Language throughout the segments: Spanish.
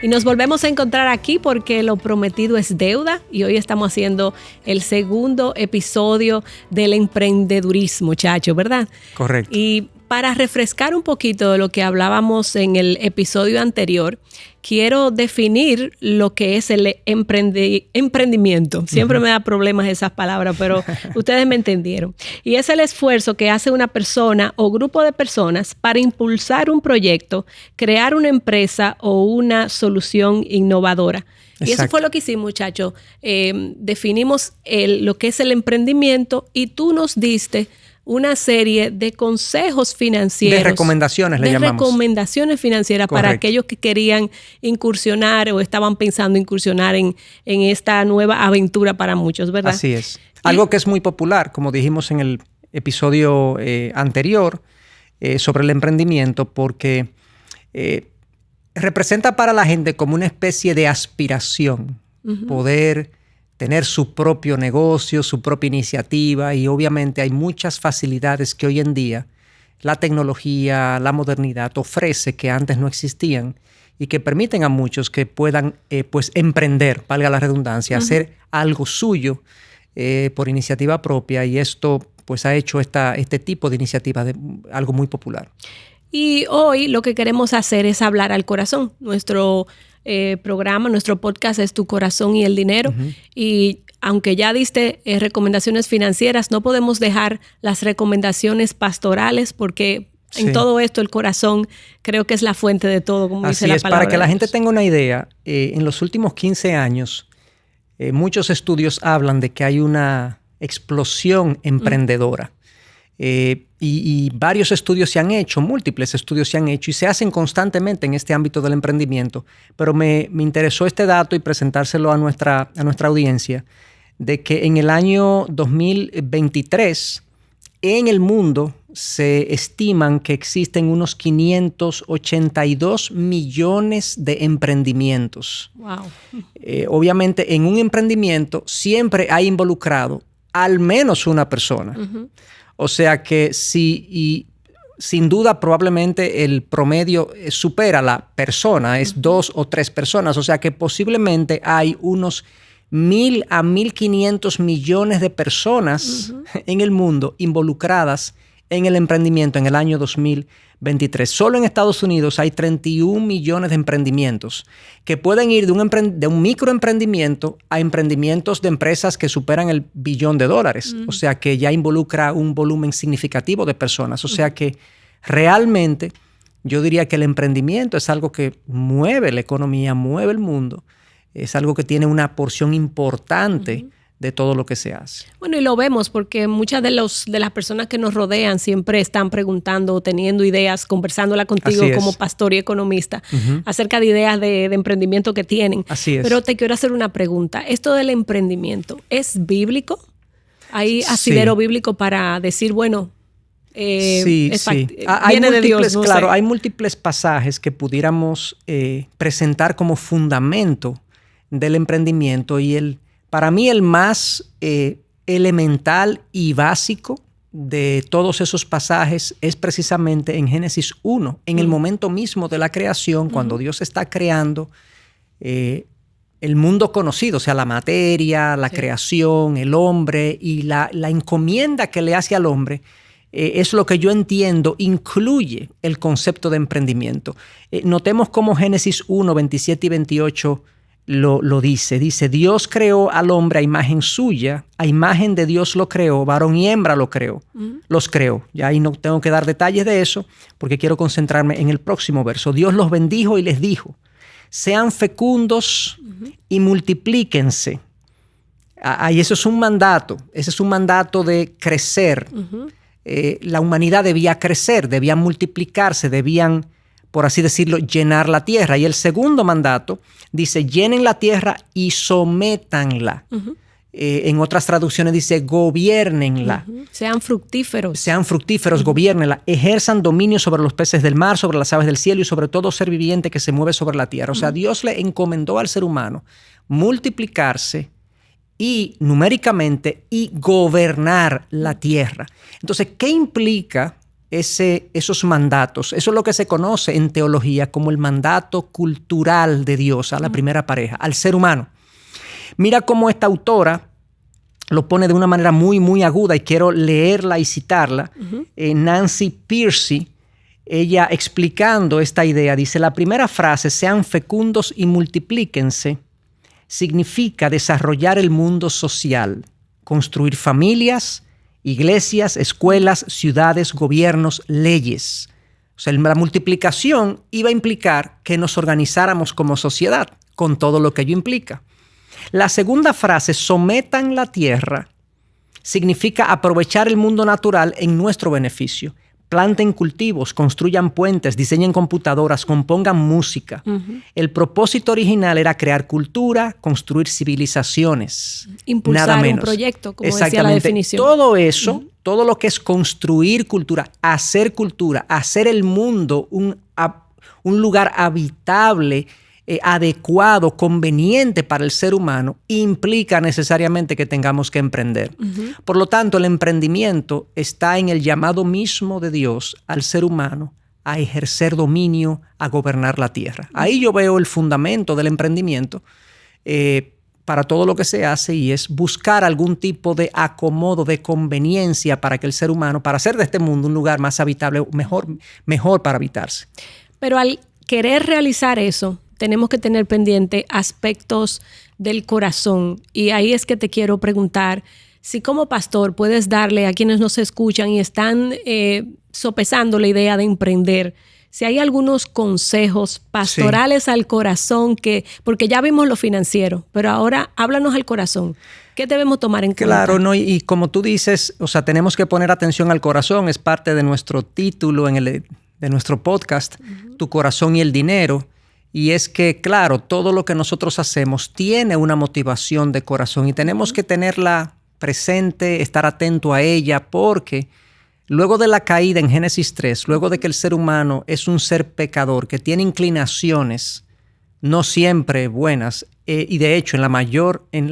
Y nos volvemos a encontrar aquí porque lo prometido es deuda y hoy estamos haciendo el segundo episodio del emprendedurismo, Chacho, ¿verdad? Correcto. Y para refrescar un poquito de lo que hablábamos en el episodio anterior, quiero definir lo que es el emprendimiento. Siempre me da problemas esas palabras, pero ustedes me entendieron. Y es el esfuerzo que hace una persona o grupo de personas para impulsar un proyecto, crear una empresa o una solución innovadora. Exacto. Y eso fue lo que hicimos, muchachos. Definimos lo que es el emprendimiento y tú nos diste una serie de consejos financieros. De recomendaciones, le llamamos. De recomendaciones financieras. Correcto. Para aquellos que querían incursionar o estaban pensando incursionar en esta nueva aventura para muchos, ¿verdad? Así es. Algo que es muy popular, como dijimos en el episodio anterior, sobre el emprendimiento, porque representa para la gente como una especie de aspiración, poder tener su propio negocio, su propia iniciativa, y obviamente hay muchas facilidades que hoy en día la tecnología, la modernidad ofrece que antes no existían y que permiten a muchos que puedan pues emprender, valga la redundancia, hacer algo suyo por iniciativa propia, y esto pues ha hecho este tipo de iniciativas algo muy popular. Y hoy lo que queremos hacer es hablar al corazón. Nuestro programa, nuestro podcast es Tu Corazón y el Dinero. Y aunque ya diste recomendaciones financieras, no podemos dejar las recomendaciones pastorales porque en todo esto el corazón creo que es la fuente de todo, como dice la palabra. Para que la gente tenga una idea, en los últimos 15 años muchos estudios hablan de que hay una explosión emprendedora. Y varios estudios se han hecho, múltiples estudios se han hecho y se hacen constantemente en este ámbito del emprendimiento. Pero me interesó este dato y presentárselo a nuestra audiencia, de que en el año 2023 en el mundo se estiman que existen unos 582 millones de emprendimientos. Wow. Obviamente en un emprendimiento siempre hay involucrado al menos una persona. O sea que sin duda probablemente el promedio supera la persona, es 2 o 3 personas. O sea que posiblemente hay unos 1,000 a 1,500 millones de personas en el mundo involucradas en el emprendimiento en el año 2023. Solo en Estados Unidos hay 31 millones de emprendimientos que pueden ir de un microemprendimiento a emprendimientos de empresas que superan el $1 billón. O sea que ya involucra un volumen significativo de personas. O sea que realmente yo diría que el emprendimiento es algo que mueve la economía, mueve el mundo. Es algo que tiene una porción importante de todo lo que se hace. Bueno, y lo vemos porque muchas de las personas que nos rodean siempre están preguntando, teniendo ideas, conversándola contigo como pastor y economista acerca de ideas de emprendimiento que tienen. Así es. Pero te quiero hacer una pregunta. ¿Esto del emprendimiento es bíblico? ¿Hay asidero bíblico para decir, bueno, viene de Dios? No sé. Hay múltiples pasajes que pudiéramos presentar como fundamento del emprendimiento, y para mí el más elemental y básico de todos esos pasajes es precisamente en Génesis 1, en el momento mismo de la creación, cuando Dios está creando el mundo conocido, o sea, la materia, la creación, el hombre, y la encomienda que le hace al hombre. Es lo que yo entiendo, incluye el concepto de emprendimiento. Notemos cómo Génesis 1, 27 y 28 lo dice. Dice, Dios creó al hombre a imagen suya, a imagen de Dios lo creó, varón y hembra lo creó. Los creó. Ya ahí no tengo que dar detalles de eso porque quiero concentrarme en el próximo verso. Dios los bendijo y les dijo, sean fecundos y multiplíquense. Y eso es un mandato. Ese es un mandato de crecer. La humanidad debía crecer, debían multiplicarse, debían, por así decirlo, llenar la tierra. Y el segundo mandato dice, llenen la tierra y sométanla. En otras traducciones dice, gobiérnenla. Sean fructíferos. Sean fructíferos, gobiérnenla. Ejerzan dominio sobre los peces del mar, sobre las aves del cielo y sobre todo ser viviente que se mueve sobre la tierra. O sea, Dios le encomendó al ser humano multiplicarse y numéricamente y gobernar la tierra. Entonces, ¿qué implica esos mandatos. Eso es lo que se conoce en teología como el mandato cultural de Dios a la primera pareja, al ser humano. Mira cómo esta autora lo pone de una manera muy, muy aguda y quiero leerla y citarla. Nancy Pearcey, ella explicando esta idea, dice: la primera frase, sean fecundos y multiplíquense, significa desarrollar el mundo social, construir familias, iglesias, escuelas, ciudades, gobiernos, leyes. O sea, la multiplicación iba a implicar que nos organizáramos como sociedad, con todo lo que ello implica. La segunda frase, sometan la tierra, significa aprovechar el mundo natural en nuestro beneficio. Planten cultivos, construyan puentes, diseñen computadoras, compongan música. El propósito original era crear cultura, construir civilizaciones. Impulsar nada menos. Un proyecto, como decía la definición. Todo eso, todo lo que es construir cultura, hacer el mundo un lugar habitable, adecuado, conveniente para el ser humano, implica necesariamente que tengamos que emprender. Por lo tanto, el emprendimiento está en el llamado mismo de Dios al ser humano a ejercer dominio, a gobernar la tierra. Ahí yo veo el fundamento del emprendimiento para todo lo que se hace, y es buscar algún tipo de acomodo, de conveniencia para que el ser humano, para hacer de este mundo un lugar más habitable, mejor para habitarse. Pero al querer realizar eso, tenemos que tener pendiente aspectos del corazón. Y ahí es que te quiero preguntar si como pastor puedes darle a quienes nos escuchan y están sopesando la idea de emprender, si hay algunos consejos pastorales al corazón, porque ya vimos lo financiero, pero ahora háblanos al corazón. ¿Qué debemos tomar en cuenta? Claro, no, y como tú dices, o sea, tenemos que poner atención al corazón, es parte de nuestro título de nuestro podcast, Tu corazón y el dinero. Y es que, claro, todo lo que nosotros hacemos tiene una motivación de corazón y tenemos que tenerla presente, estar atento a ella, porque luego de la caída en Génesis 3, luego de que el ser humano es un ser pecador que tiene inclinaciones no siempre buenas y de hecho en la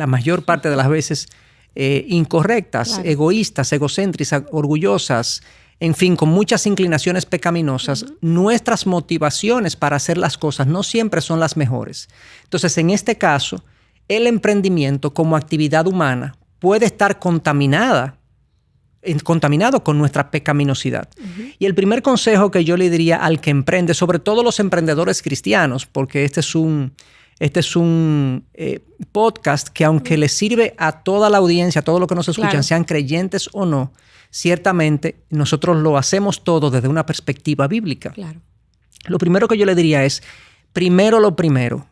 mayor parte de las veces incorrectas, claro, egoístas, egocéntricas, orgullosas, en fin, con muchas inclinaciones pecaminosas, nuestras motivaciones para hacer las cosas no siempre son las mejores. Entonces, en este caso, el emprendimiento como actividad humana puede estar contaminado con nuestra pecaminosidad. Y el primer consejo que yo le diría al que emprende, sobre todo los emprendedores cristianos, porque este es un podcast que, aunque le sirve a toda la audiencia, a todos los que nos escuchan, claro, sean creyentes o no, ciertamente nosotros lo hacemos todo desde una perspectiva bíblica. Claro. Lo primero que yo le diría es, primero,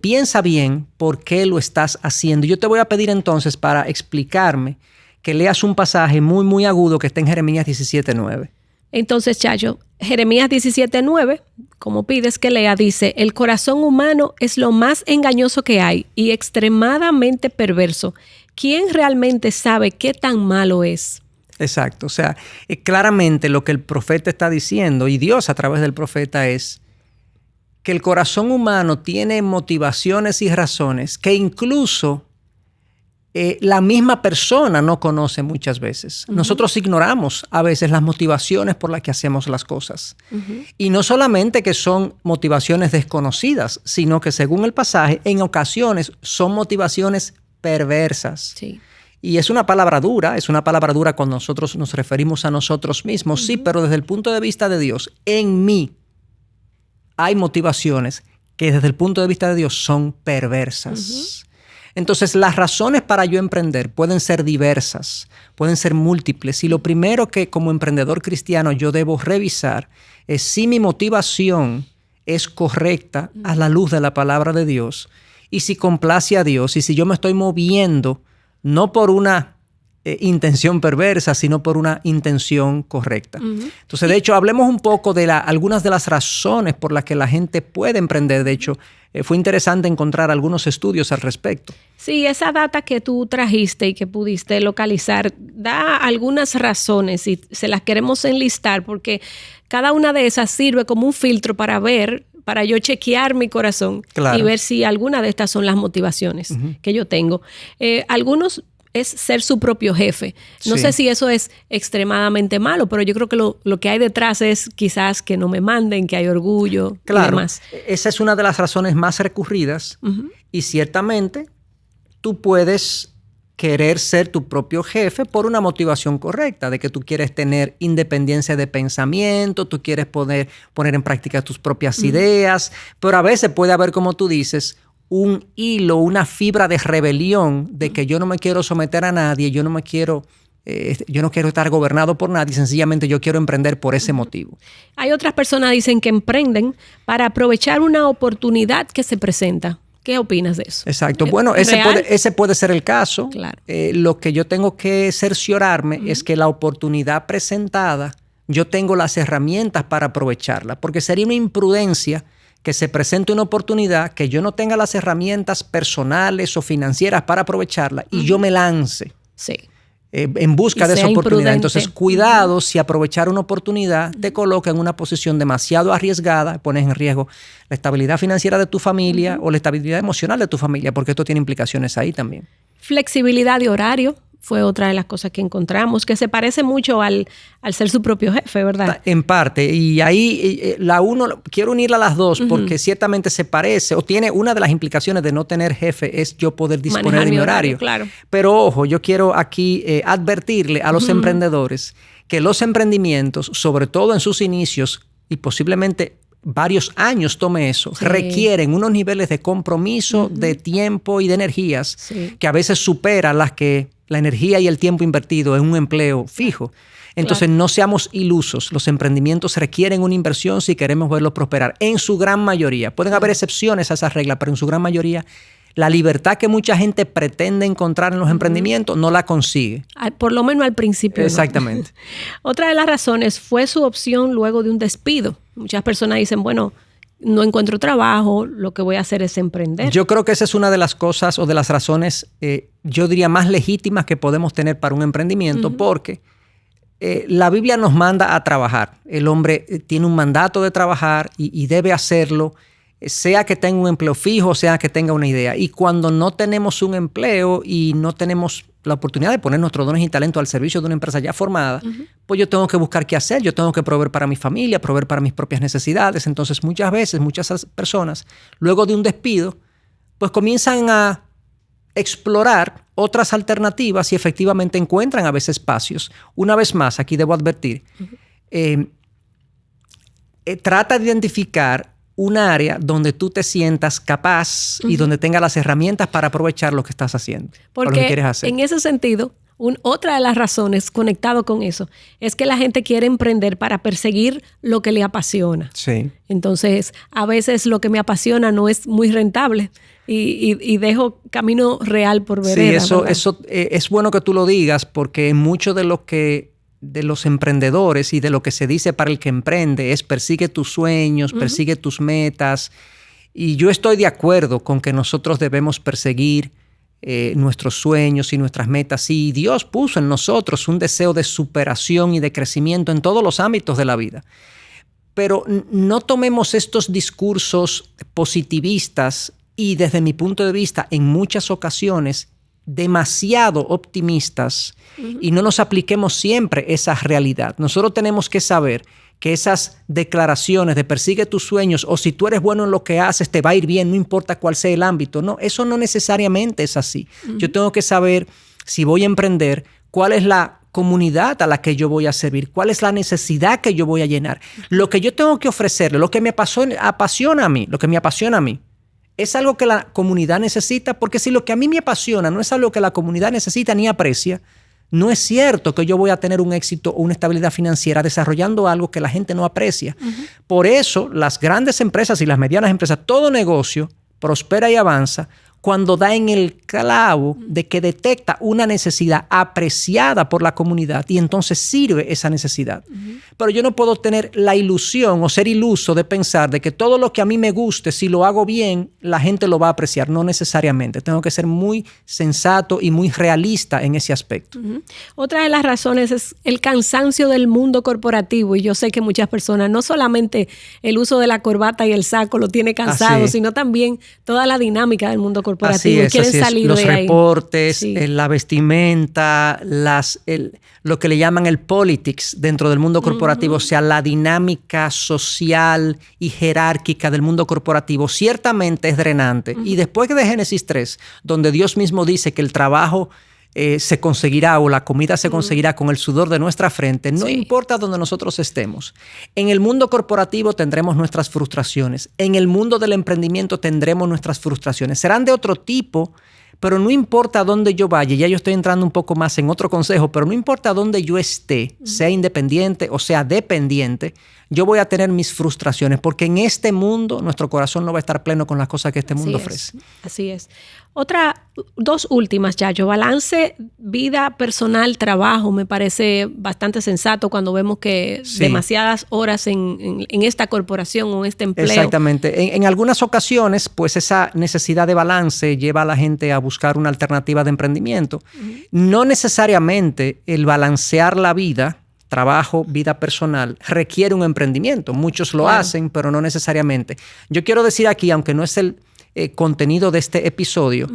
piensa bien por qué lo estás haciendo. Yo te voy a pedir entonces, para explicarme, que leas un pasaje muy, muy agudo que está en Jeremías 17:9. Entonces, Chacho, Jeremías 17:9, como pides que lea, dice: el corazón humano es lo más engañoso que hay y extremadamente perverso. ¿Quién realmente sabe qué tan malo es? Exacto. O sea, claramente lo que el profeta está diciendo, y Dios a través del profeta, es que el corazón humano tiene motivaciones y razones que incluso la misma persona no conoce muchas veces. Nosotros ignoramos a veces las motivaciones por las que hacemos las cosas. Y no solamente que son motivaciones desconocidas, sino que, según el pasaje, en ocasiones son motivaciones perversas. Sí. Y es una palabra dura cuando nosotros nos referimos a nosotros mismos, sí, pero desde el punto de vista de Dios, en mí hay motivaciones que desde el punto de vista de Dios son perversas. Entonces, las razones para yo emprender pueden ser diversas, pueden ser múltiples. Y lo primero que como emprendedor cristiano yo debo revisar es si mi motivación es correcta a la luz de la palabra de Dios y si complace a Dios y si yo me estoy moviendo no por una intención perversa, sino por una intención correcta. Entonces, de hecho, hablemos un poco de algunas de las razones por las que la gente puede emprender. De hecho, fue interesante encontrar algunos estudios al respecto. Sí, esa data que tú trajiste y que pudiste localizar da algunas razones y se las queremos enlistar porque cada una de esas sirve como un filtro para yo chequear mi corazón, claro, y ver si alguna de estas son las motivaciones que yo tengo. Algunos es ser su propio jefe. No Sí. sé si eso es extremadamente malo, pero yo creo que lo que hay detrás es quizás que no me manden, que hay orgullo y Claro, demás. esa es una de las razones más recurridas y ciertamente tú puedes querer ser tu propio jefe por una motivación correcta, de que tú quieres tener independencia de pensamiento, tú quieres poner en práctica tus propias ideas, pero a veces puede haber, como tú dices, un hilo, una fibra de rebelión de que yo no me quiero someter a nadie, yo no quiero estar gobernado por nadie, sencillamente yo quiero emprender por ese motivo. Hay otras personas que dicen que emprenden para aprovechar una oportunidad que se presenta. ¿Qué opinas de eso? Exacto. Bueno, ese puede ser el caso. Claro. Lo que yo tengo que cerciorarme es que la oportunidad presentada, yo tengo las herramientas para aprovecharla, porque sería una imprudencia que se presente una oportunidad que yo no tenga las herramientas personales o financieras para aprovecharla y yo me lance. Sí. En busca de esa oportunidad. Imprudente. Entonces, cuidado si aprovechar una oportunidad te coloca en una posición demasiado arriesgada, pones en riesgo la estabilidad financiera de tu familia o la estabilidad emocional de tu familia, porque esto tiene implicaciones ahí también. Flexibilidad de horario fue otra de las cosas que encontramos, que se parece mucho al ser su propio jefe, ¿verdad? En parte. Y ahí quiero unirla a las dos porque ciertamente se parece o tiene una de las implicaciones de no tener jefe es yo poder disponer Manejar de mi mi horario. claro. Pero ojo, yo quiero aquí advertirle a los emprendedores que los emprendimientos, sobre todo en sus inicios y posiblemente varios años tome eso, sí, requieren unos niveles de compromiso, de tiempo y de energías que a veces superan la energía y el tiempo invertido en un empleo fijo. Entonces, no seamos ilusos. Los emprendimientos requieren una inversión si queremos verlos prosperar. En su gran mayoría. Pueden haber excepciones a esa regla, pero en su gran mayoría, la libertad que mucha gente pretende encontrar en los emprendimientos no la consigue. Por lo menos al principio. Exactamente. ¿No? Otra de las razones fue su opción luego de un despido. Muchas personas dicen, bueno, no encuentro trabajo, lo que voy a hacer es emprender. Yo creo que esa es una de las cosas o de las razones, yo diría, más legítimas que podemos tener para un emprendimiento, porque la Biblia nos manda a trabajar. El hombre tiene un mandato de trabajar y debe hacerlo, sea que tenga un empleo fijo, sea que tenga una idea. Y cuando no tenemos un empleo y no tenemos la oportunidad de poner nuestros dones y talentos al servicio de una empresa ya formada, pues yo tengo que buscar qué hacer. Yo tengo que proveer para mi familia, proveer para mis propias necesidades. Entonces, muchas veces, muchas personas, luego de un despido, pues comienzan a explorar otras alternativas y efectivamente encuentran a veces espacios. Una vez más, aquí debo advertir, trata de identificar un área donde tú te sientas capaz y donde tengas las herramientas para aprovechar lo que estás haciendo. Porque lo que quieres hacer. En ese sentido, otra de las razones conectado con eso es que la gente quiere emprender para perseguir lo que le apasiona. Sí. Entonces, a veces lo que me apasiona no es muy rentable y dejo camino real por vereda. Sí, eso es bueno que tú lo digas porque mucho de los emprendedores y de lo que se dice para el que emprende es persigue tus sueños, persigue tus metas. Y yo estoy de acuerdo con que nosotros debemos perseguir nuestros sueños y nuestras metas. Y Dios puso en nosotros un deseo de superación y de crecimiento en todos los ámbitos de la vida. Pero no tomemos estos discursos positivistas y desde mi punto de vista en muchas ocasiones demasiado optimistas y no nos apliquemos siempre esa realidad. Nosotros tenemos que saber que esas declaraciones de persigue tus sueños o si tú eres bueno en lo que haces te va a ir bien, no importa cuál sea el ámbito. No, eso no necesariamente es así. Yo tengo que saber si voy a emprender, cuál es la comunidad a la que yo voy a servir, cuál es la necesidad que yo voy a llenar. Lo que yo tengo que ofrecerle, lo que me apasiona a mí, es algo que la comunidad necesita, porque si lo que a mí me apasiona no es algo que la comunidad necesita ni aprecia, no es cierto que yo voy a tener un éxito o una estabilidad financiera desarrollando algo que la gente no aprecia. Por eso, las grandes empresas y las medianas empresas, todo negocio prospera y avanza cuando da en el clavo de que detecta una necesidad apreciada por la comunidad y entonces sirve esa necesidad. Pero yo no puedo tener la ilusión o ser iluso de pensar de que todo lo que a mí me guste, si lo hago bien, la gente lo va a apreciar. No necesariamente. Tengo que ser muy sensato y muy realista en ese aspecto. Otra de las razones es el cansancio del mundo corporativo. Y yo sé que muchas personas, no solamente el uso de la corbata y el saco lo tiene cansado, sino también toda la dinámica del mundo corporativo. corporativo y quieren salir los de ahí. reportes, Sí. la vestimenta, lo que le llaman el politics dentro del mundo corporativo, o sea, la dinámica social y jerárquica del mundo corporativo, ciertamente es drenante. Y después de Génesis 3, donde Dios mismo dice que el trabajo se conseguirá o la comida se conseguirá con el sudor de nuestra frente, no importa donde nosotros estemos. En el mundo corporativo tendremos nuestras frustraciones. En el mundo del emprendimiento tendremos nuestras frustraciones. Serán de otro tipo, pero no importa dónde yo vaya. Ya yo estoy entrando un poco más en otro consejo, pero no importa dónde yo esté, sea independiente o sea dependiente, yo voy a tener mis frustraciones, porque en este mundo nuestro corazón no va a estar pleno con las cosas que este mundo ofrece. Así es. Dos últimas, Yayo. Balance, vida personal, trabajo, me parece bastante sensato cuando vemos que demasiadas horas en esta corporación o en este empleo. Exactamente. En algunas ocasiones, pues esa necesidad de balance lleva a la gente a buscar una alternativa de emprendimiento. No necesariamente el balancear la vida, trabajo, vida personal, requiere un emprendimiento. Muchos lo hacen, pero no necesariamente. Yo quiero decir aquí, aunque no es el contenido de este episodio,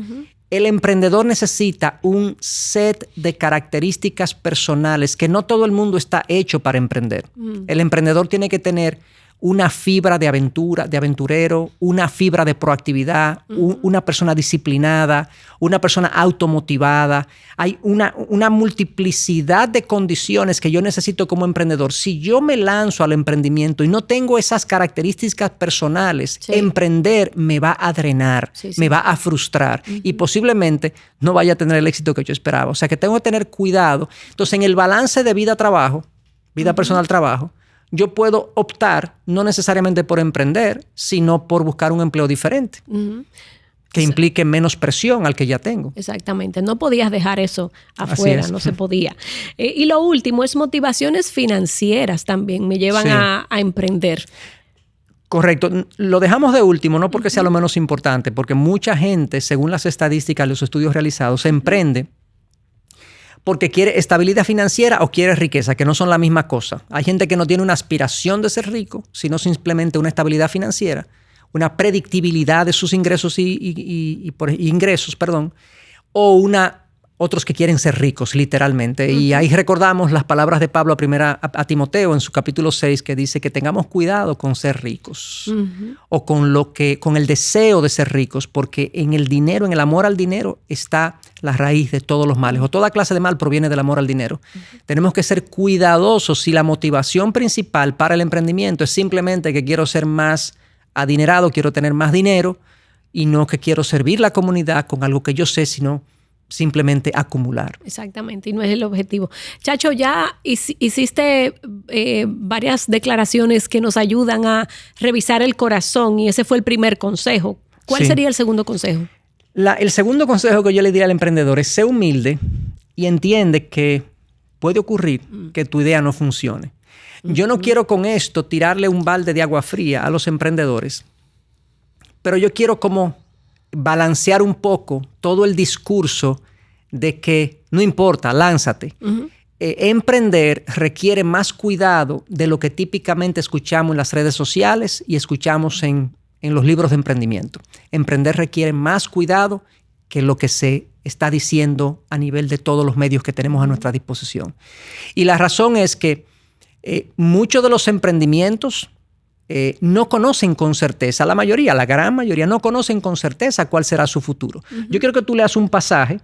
el emprendedor necesita un set de características personales que no todo el mundo está hecho para emprender. El emprendedor tiene que tener una fibra de aventura, de aventurero, una fibra de proactividad, una persona disciplinada, una persona automotivada. Hay una multiplicidad de condiciones que yo necesito como emprendedor. Si yo me lanzo al emprendimiento y no tengo esas características personales, emprender me va a drenar, me va a frustrar y posiblemente no vaya a tener el éxito que yo esperaba. O sea que tengo que tener cuidado. Entonces, en el balance de vida-trabajo, vida personal-trabajo, yo puedo optar no necesariamente por emprender, sino por buscar un empleo diferente que implique menos presión al que ya tengo. Exactamente. No podías dejar eso afuera, no se podía. Y lo último es motivaciones financieras también me llevan a emprender. Correcto. Lo dejamos de último, no porque sea lo menos importante, porque mucha gente, según las estadísticas, los estudios realizados, emprende porque quiere estabilidad financiera o quiere riqueza, que no son la misma cosa. Hay gente que no tiene una aspiración de ser rico, sino simplemente una estabilidad financiera, una predictibilidad de sus ingresos o otros que quieren ser ricos, literalmente. Y ahí recordamos las palabras de Pablo a Timoteo en su capítulo 6, que dice que tengamos cuidado con ser ricos o con el deseo de ser ricos, porque en el dinero, en el amor al dinero, está la raíz de todos los males, o toda clase de mal proviene del amor al dinero. Tenemos que ser cuidadosos si la motivación principal para el emprendimiento es simplemente que quiero ser más adinerado, quiero tener más dinero, y no que quiero servir la comunidad con algo que yo sé, sino simplemente acumular. Exactamente, y no es el objetivo. Chacho, ya hiciste varias declaraciones que nos ayudan a revisar el corazón, y ese fue el primer consejo. ¿Cuál sería el segundo consejo? El segundo consejo que yo le diría al emprendedor es: sé humilde y entiende que puede ocurrir que tu idea no funcione. Yo no quiero con esto tirarle un balde de agua fría a los emprendedores, pero yo quiero como balancear un poco todo el discurso de que no importa, lánzate. Emprender requiere más cuidado de lo que típicamente escuchamos en las redes sociales y escuchamos en los libros de emprendimiento. Emprender requiere más cuidado que lo que se está diciendo a nivel de todos los medios que tenemos a nuestra disposición. Y la razón es que muchos de los emprendimientos no conocen con certeza, la gran mayoría no conocen con certeza cuál será su futuro. Yo quiero que tú leas un pasaje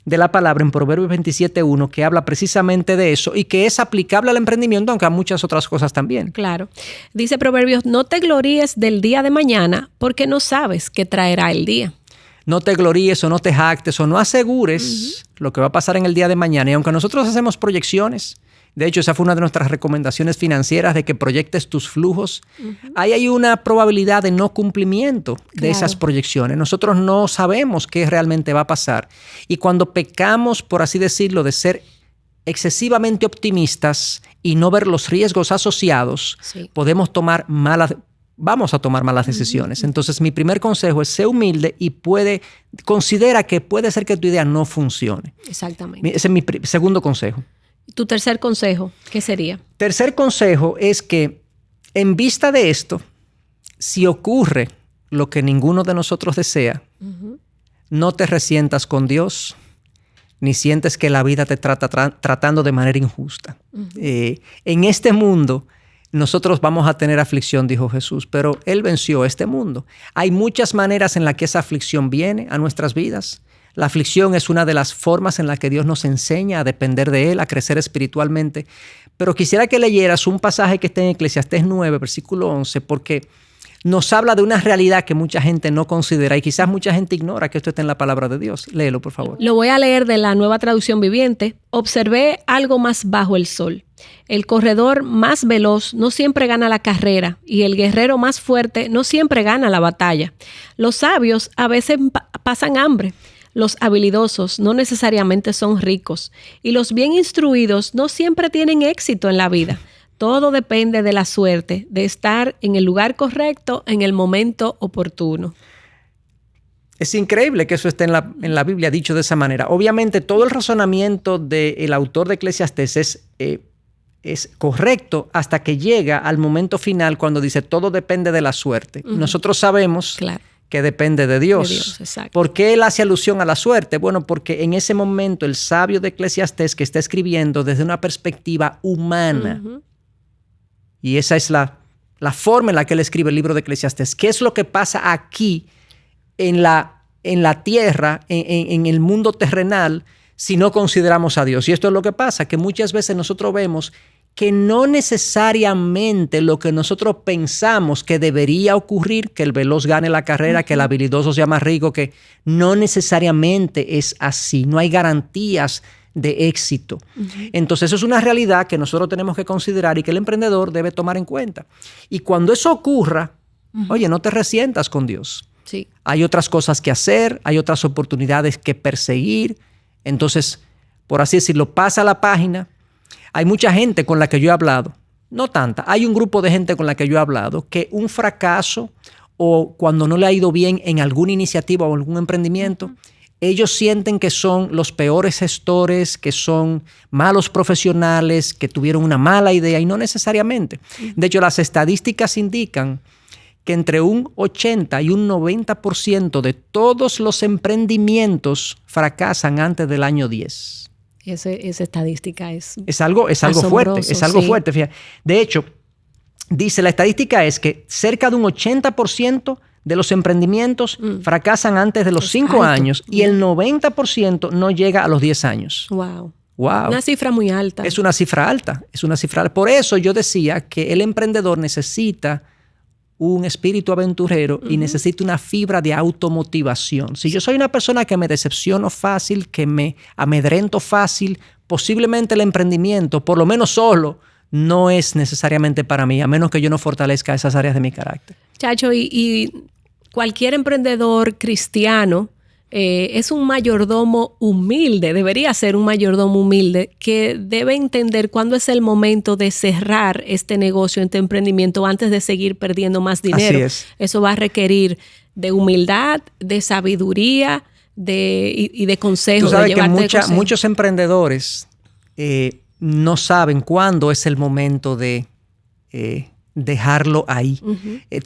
de la palabra en Proverbios 27:1 que habla precisamente de eso y que es aplicable al emprendimiento, aunque a muchas otras cosas también. Claro. Dice Proverbios: no te gloríes del día de mañana, porque no sabes qué traerá el día. No te gloríes o no te jactes o no asegures lo que va a pasar en el día de mañana. Y aunque nosotros hacemos proyecciones, de hecho, esa fue una de nuestras recomendaciones financieras, de que proyectes tus flujos. Ahí hay una probabilidad de no cumplimiento de esas proyecciones. Nosotros no sabemos qué realmente va a pasar. Y cuando pecamos, por así decirlo, de ser excesivamente optimistas y no ver los riesgos asociados, vamos a tomar malas decisiones. Entonces, mi primer consejo es: sé humilde y considera que puede ser que tu idea no funcione. Exactamente. Ese es mi segundo consejo. ¿Tu tercer consejo qué sería? Tercer consejo es que, en vista de esto, si ocurre lo que ninguno de nosotros desea, no te resientas con Dios, ni sientes que la vida te tratando de manera injusta. En este mundo nosotros vamos a tener aflicción, dijo Jesús, pero Él venció este mundo. Hay muchas maneras en las que esa aflicción viene a nuestras vidas. La aflicción es una de las formas en las que Dios nos enseña a depender de Él, a crecer espiritualmente. Pero quisiera que leyeras un pasaje que está en Eclesiastés 9, versículo 11, porque nos habla de una realidad que mucha gente no considera y quizás mucha gente ignora que esto está en la palabra de Dios. Léelo, por favor. Lo voy a leer de la Nueva Traducción Viviente. Observé algo más bajo el sol. El corredor más veloz no siempre gana la carrera y el guerrero más fuerte no siempre gana la batalla. Los sabios a veces pasan hambre. Los habilidosos no necesariamente son ricos y los bien instruidos no siempre tienen éxito en la vida. Todo depende de la suerte, de estar en el lugar correcto en el momento oportuno. Es increíble que eso esté en la Biblia dicho de esa manera. Obviamente todo el razonamiento del autor de Eclesiastés es correcto hasta que llega al momento final cuando dice todo depende de la suerte. Nosotros sabemos que depende de Dios. ¿Por qué él hace alusión a la suerte? Bueno, porque en ese momento el sabio de Eclesiastés que está escribiendo desde una perspectiva humana. Y esa es la forma en la que él escribe el libro de Eclesiastés. ¿Qué es lo que pasa aquí en la tierra, en el mundo terrenal, si no consideramos a Dios? Y esto es lo que pasa, que muchas veces nosotros vemos que no necesariamente lo que nosotros pensamos que debería ocurrir, que el veloz gane la carrera, que el habilidoso sea más rico, que no necesariamente es así. No hay garantías de éxito. Entonces eso es una realidad que nosotros tenemos que considerar y que el emprendedor debe tomar en cuenta. Y cuando eso ocurra, oye, no te resientas con Dios. Sí. Hay otras cosas que hacer, hay otras oportunidades que perseguir. Entonces, por así decirlo, pasa la página. Hay mucha gente con la que yo he hablado, no tanta, hay un grupo de gente con la que yo he hablado que un fracaso o cuando no le ha ido bien en alguna iniciativa o algún emprendimiento, ellos sienten que son los peores gestores, que son malos profesionales, que tuvieron una mala idea y no necesariamente. De hecho, las estadísticas indican que entre un 80 y un 90% de todos los emprendimientos fracasan antes del año 10. Esa estadística es algo fuerte, es algo fuerte. Fíjate. De hecho, dice la estadística es que cerca de un 80% de los emprendimientos fracasan antes de los 5 años y el 90% no llega a los 10 años. Wow. Wow. Una cifra muy alta. Es una cifra alta, es una cifra alta. Por eso yo decía que el emprendedor necesita un espíritu aventurero y necesita una fibra de automotivación. Si yo soy una persona que me decepciono fácil, que me amedrento fácil, posiblemente el emprendimiento, por lo menos solo, no es necesariamente para mí, a menos que yo no fortalezca esas áreas de mi carácter. Chacho, y cualquier emprendedor cristiano es un mayordomo humilde, debería ser un mayordomo humilde que debe entender cuándo es el momento de cerrar este negocio, este emprendimiento antes de seguir perdiendo más dinero. Así es. Eso va a requerir de humildad, de sabiduría y de consejos. Tú sabes que muchos emprendedores no saben cuándo es el momento de dejarlo ahí.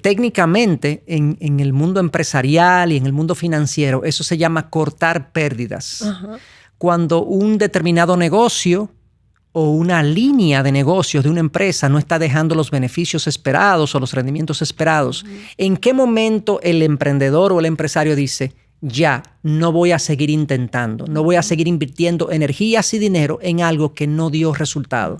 Técnicamente, en el mundo empresarial y en el mundo financiero, eso se llama cortar pérdidas. Cuando un determinado negocio o una línea de negocios de una empresa no está dejando los beneficios esperados o los rendimientos esperados, ¿en qué momento el emprendedor o el empresario dice, ya, no voy a seguir intentando, no voy a seguir invirtiendo energías y dinero en algo que no dio resultado?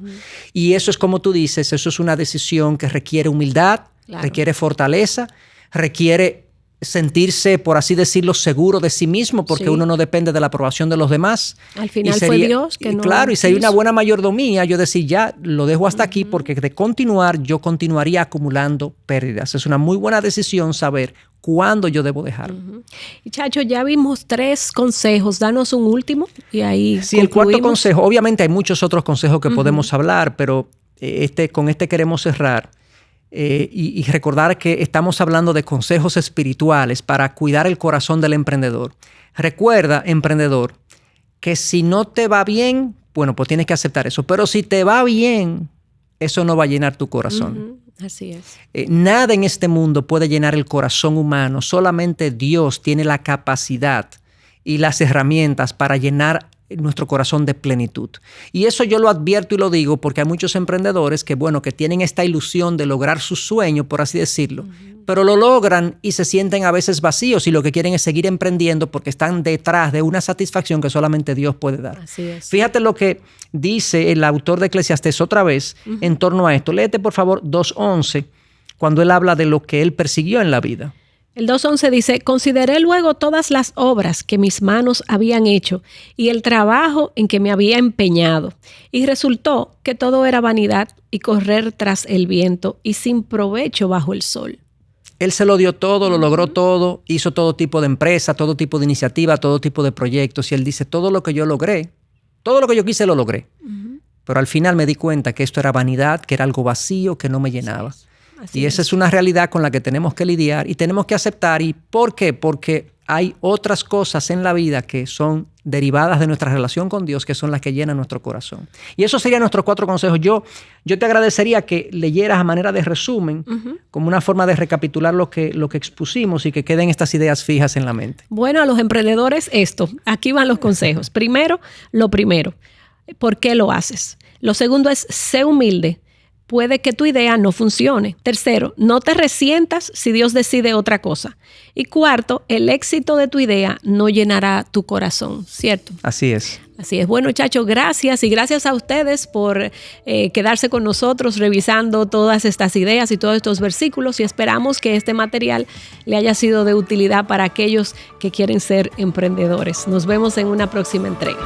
Y eso es como tú dices, eso es una decisión que requiere humildad, requiere fortaleza, requiere sentirse, por así decirlo, seguro de sí mismo, porque uno no depende de la aprobación de los demás. Al final fue Dios que no. Claro, y sería una buena mayordomía yo decir, ya, lo dejo hasta aquí, porque de continuar, yo continuaría acumulando pérdidas. Es una muy buena decisión saber cuándo yo debo dejar. Y Chacho, ya vimos 3 consejos. Danos un último y ahí sí, el cuarto consejo. Obviamente hay muchos otros consejos que podemos hablar, pero con este queremos cerrar. Y recordar que estamos hablando de consejos espirituales para cuidar el corazón del emprendedor. Recuerda, emprendedor, que si no te va bien, bueno, pues tienes que aceptar eso. Pero si te va bien, eso no va a llenar tu corazón. Así es. Nada en este mundo puede llenar el corazón humano. Solamente Dios tiene la capacidad y las herramientas para llenar nuestro corazón de plenitud. Y eso yo lo advierto y lo digo porque hay muchos emprendedores que tienen esta ilusión de lograr su sueño, por así decirlo, pero lo logran y se sienten a veces vacíos y lo que quieren es seguir emprendiendo porque están detrás de una satisfacción que solamente Dios puede dar. Así es. Fíjate lo que dice el autor de Eclesiastés otra vez en torno a esto. Léete, por favor, 2:11, cuando él habla de lo que él persiguió en la vida. El 2:11 dice, consideré luego todas las obras que mis manos habían hecho y el trabajo en que me había empeñado. Y resultó que todo era vanidad y correr tras el viento y sin provecho bajo el sol. Él se lo dio todo, lo logró todo, hizo todo tipo de empresa, todo tipo de iniciativa, todo tipo de proyectos. Y él dice, todo lo que yo logré, todo lo que yo quise lo logré. Pero al final me di cuenta que esto era vanidad, que era algo vacío, que no me llenaba. Y esa es una realidad con la que tenemos que lidiar y tenemos que aceptar. ¿Y por qué? Porque hay otras cosas en la vida que son derivadas de nuestra relación con Dios, que son las que llenan nuestro corazón. Y esos serían nuestros 4 consejos. Yo te agradecería que leyeras a manera de resumen, como una forma de recapitular lo que expusimos y que queden estas ideas fijas en la mente. Bueno, a los emprendedores aquí van los consejos. Primero, lo primero, ¿por qué lo haces? Lo segundo es, sé humilde. Puede que tu idea no funcione. Tercero, no te resientas si Dios decide otra cosa. Y cuarto, el éxito de tu idea no llenará tu corazón, ¿cierto? Así es. Así es. Bueno, muchachos, gracias. Y gracias a ustedes por quedarse con nosotros revisando todas estas ideas y todos estos versículos. Y esperamos que este material le haya sido de utilidad para aquellos que quieren ser emprendedores. Nos vemos en una próxima entrega.